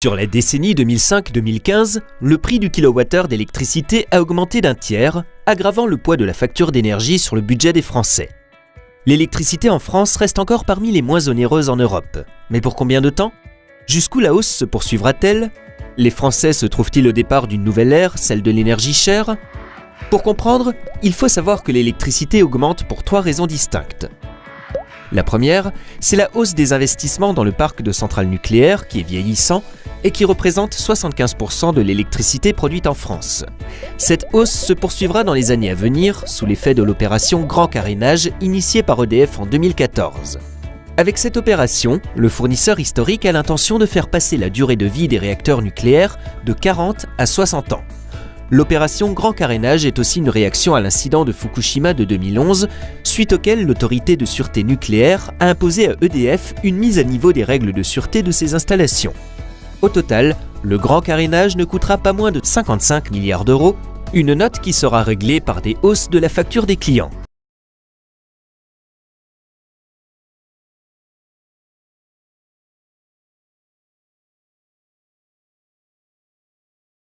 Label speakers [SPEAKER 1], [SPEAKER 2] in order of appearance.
[SPEAKER 1] Sur la décennie 2005-2015, le prix du kilowattheure d'électricité a augmenté d'un tiers, aggravant le poids de la facture d'énergie sur le budget des Français. L'électricité en France reste encore parmi les moins onéreuses en Europe. Mais pour combien de temps? Jusqu'où la hausse se poursuivra-t-elle? Les Français se trouvent-ils au départ d'une nouvelle ère, celle de l'énergie chère? Pour comprendre, il faut savoir que l'électricité augmente pour 3 raisons distinctes. La première, c'est la hausse des investissements dans le parc de centrales nucléaires qui est vieillissant et qui représente 75% de l'électricité produite en France. Cette hausse se poursuivra dans les années à venir sous l'effet de l'opération Grand Carénage initiée par EDF en 2014. Avec cette opération, le fournisseur historique a l'intention de faire passer la durée de vie des réacteurs nucléaires de 40 à 60 ans. L'opération Grand Carénage est aussi une réaction à l'incident de Fukushima de 2011, suite auquel l'autorité de sûreté nucléaire a imposé à EDF une mise à niveau des règles de sûreté de ses installations. Au total, le Grand Carénage ne coûtera pas moins de 55 milliards d'euros, une note qui sera réglée par des hausses de la facture des clients.